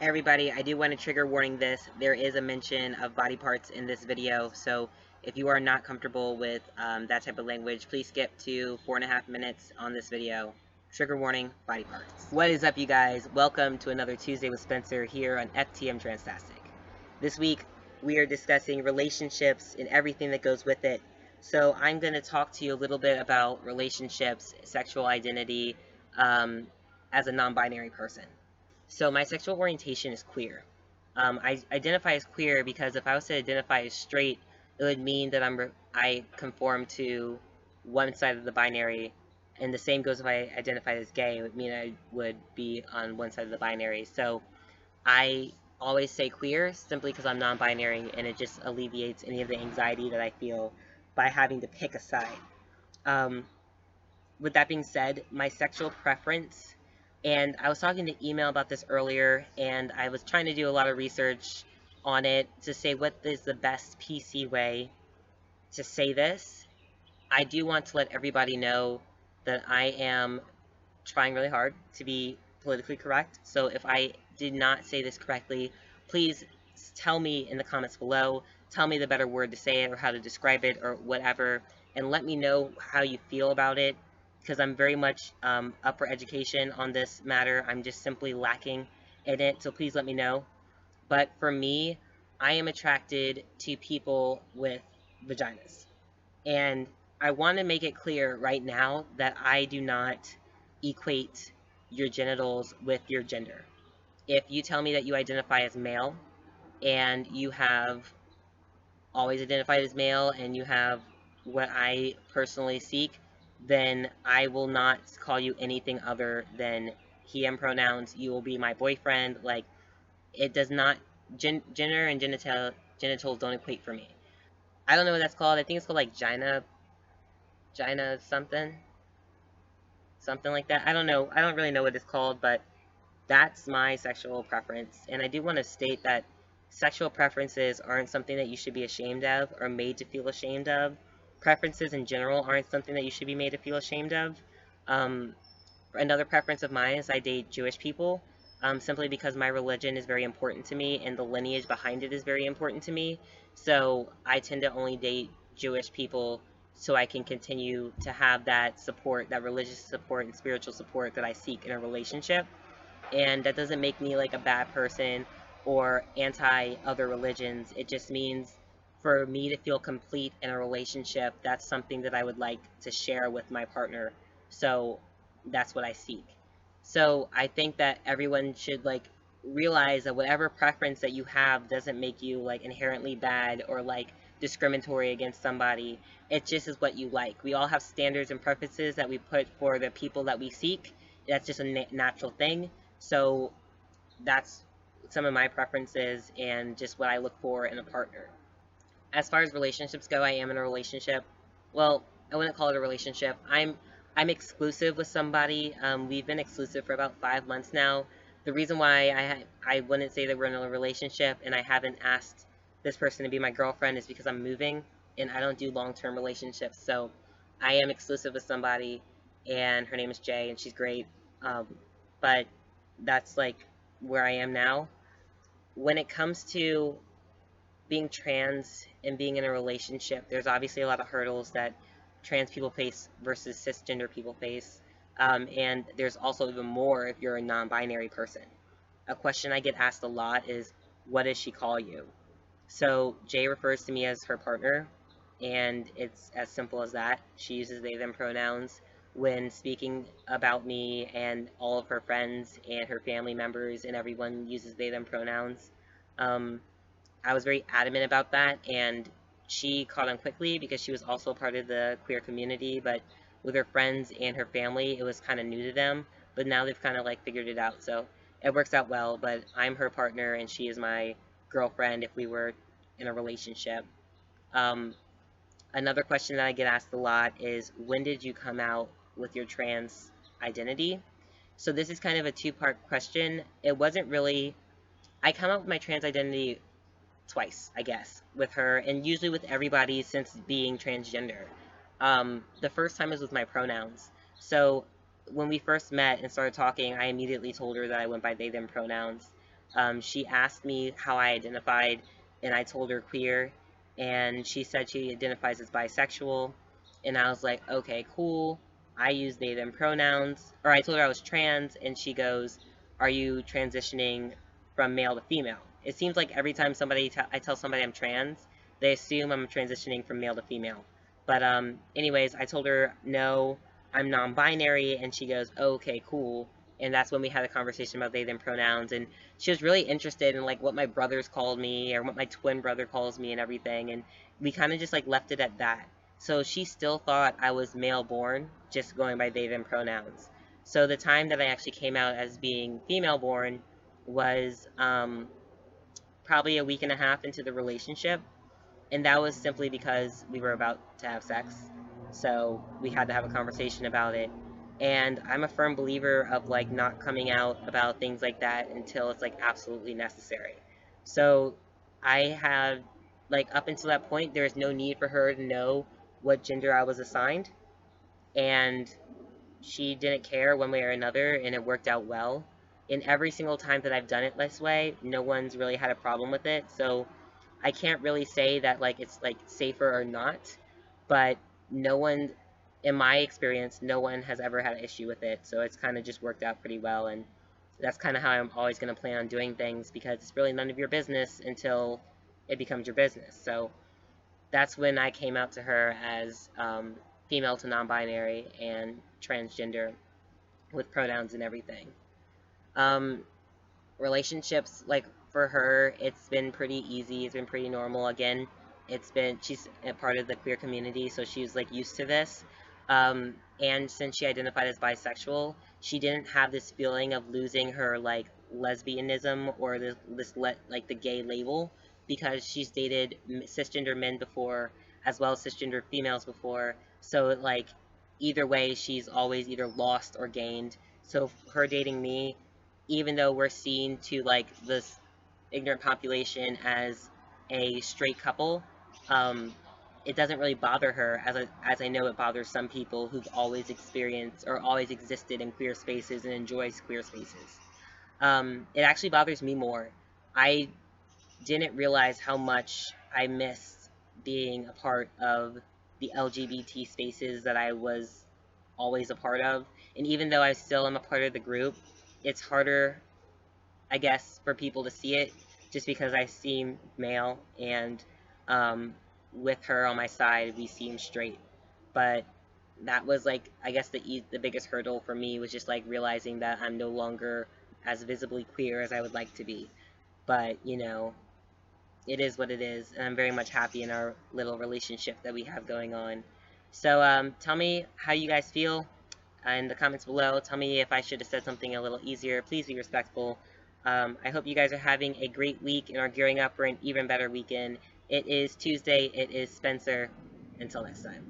Hey everybody, I do want to trigger warning this. There is a mention of body parts in this video, so if you are not comfortable with that type of language, please skip to 4.5 minutes on this video. Trigger warning, body parts. What is up, you guys? Welcome to another Tuesday with Spencer here on FTM Transtastic. This week, we are discussing relationships and everything that goes with it. So I'm going to talk to you a little bit about relationships, sexual identity, as a non-binary person. So my sexual orientation is queer. I identify as queer because if I was to identify as straight, it would mean that I conform to one side of the binary, and the same goes if I identified as gay. It would mean I would be on one side of the binary. So I always say queer simply because I'm non-binary, and it just alleviates any of the anxiety that I feel by having to pick a side. Um, with that being said, my sexual preference, and I was talking to email about this earlier, and I was trying to do a lot of research on it to say what is the best PC way to say this. I do want to let everybody know that I am trying really hard to be politically correct. So if I did not say this correctly, please tell me in the comments below. Tell me the better word to say it or how to describe it or whatever. And let me know how you feel about it because I'm very much up for education on this matter. I'm just simply lacking in it. So please let me know. But for me, I am attracted to people with vaginas. And I want to make it clear right now that I do not equate your genitals with your gender. If you tell me that you identify as male and you have always identified as male and you have what I personally seek, then I will not call you anything other than he, him pronouns. You will be my boyfriend. Like, it does not, gender and genitals don't equate for me. I don't know what that's called. I think it's called like Gina something like that. I don't know. I don't really know what it's called, but that's my sexual preference. And I do want to state that sexual preferences aren't something that you should be ashamed of or made to feel ashamed of. Preferences in general aren't something that you should be made to feel ashamed of. Um, Another preference of mine is I date Jewish people, simply because my religion is very important to me and the lineage behind it is very important to me. So I tend to only date Jewish people so I can continue to have that support, that religious support and spiritual support that I seek in a relationship. And that doesn't make me like a bad person or anti other religions. It just means for me to feel complete in a relationship, that's something that I would like to share with my partner. So that's what I seek. So I think that everyone should like realize that whatever preference that you have doesn't make you like inherently bad or like discriminatory against somebody. It just is what you like. We all have standards and preferences that we put for the people that we seek. That's just a natural thing. So that's some of my preferences and just what I look for in a partner. As far as relationships go, I am in a relationship. Well, I wouldn't call it a relationship. I'm exclusive with somebody. We've been exclusive for about 5 months now. The reason why I wouldn't say that we're in a relationship and I haven't asked this person to be my girlfriend is because I'm moving and I don't do long-term relationships. So I am exclusive with somebody, and her name is Jay, and she's great. Um, but that's like where I am now. When it comes to being trans and being in a relationship, there's obviously a lot of hurdles that trans people face versus cisgender people face. And there's also even more if you're a non binary person. A question I get asked a lot is, what does she call you? So Jay refers to me as her partner, and it's as simple as that. She uses they, them pronouns when speaking about me, and all of her friends and her family members and everyone uses they, them pronouns. Um, I was very adamant about that, and she caught on quickly because she was also part of the queer community, but with her friends and her family, it was kind of new to them, but now they've kind of like figured it out, so it works out well. But I'm her partner and she is my girlfriend if we were in a relationship. Um, Another question that I get asked a lot is, when did you come out with your trans identity? So this is kind of a two-part question. It wasn't really, I come out with my trans identity twice, I guess, with her, and usually with everybody since being transgender. The first time was with my pronouns. So when we first met and started talking, I immediately told her that I went by they, them pronouns. She asked me how I identified, and I told her queer, and she said she identifies as bisexual, and I was like, okay, cool. I use they them pronouns, or I told her I was trans, and she goes, are you transitioning from male to female? It seems like every time I tell somebody I'm trans, they assume I'm transitioning from male to female. But anyways, I told her no, I'm non-binary, and she goes, oh, okay, cool. And that's when we had a conversation about they them pronouns, and she was really interested in like what my brothers called me or what my twin brother calls me and everything, and we kind of just like left it at that. So she still thought I was male born, just going by they them pronouns. So the time that I actually came out as being female born was probably a week and a half into the relationship, and that was simply because we were about to have sex. So we had to have a conversation about it. And I'm a firm believer of like not coming out about things like that until it's like absolutely necessary. So I have like up until that point, there's no need for her to know what gender I was assigned. And she didn't care one way or another, and it worked out well. And every single time that I've done it this way, no one's really had a problem with it. So I can't really say that like it's like safer or not, but no one, in my experience, no one has ever had an issue with it. So it's kind of just worked out pretty well, and that's kind of how I'm always going to plan on doing things, because it's really none of your business until it becomes your business. So that's when I came out to her as female to non-binary and transgender with pronouns and everything. Um, Relationships, like for her, it's been pretty easy, it's been pretty normal. Again, she's a part of the queer community, so she's like used to this. And since she identified as bisexual, she didn't have this feeling of losing her like lesbianism or like the gay label, because she's dated cisgender men before as well as cisgender females before. So like either way, she's always either lost or gained. So her dating me, even though we're seen to like this ignorant population as a straight couple, um, it doesn't really bother her as I know it bothers some people who've always experienced or always existed in queer spaces and enjoys queer spaces. It actually bothers me more. I didn't realize how much I missed being a part of the LGBT spaces that I was always a part of. And even though I still am a part of the group, it's harder, I guess, for people to see it just because I seem male, and um, with her on my side, we seem straight. But that was like, I guess the biggest hurdle for me was just like realizing that I'm no longer as visibly queer as I would like to be. But it is what it is, and I'm very much happy in our little relationship that we have going on. So tell me how you guys feel in the comments below. Tell me if I should have said something a little easier. Please be respectful. I hope you guys are having a great week and are gearing up for an even better weekend. It is Tuesday. It is Spencer. Until next time.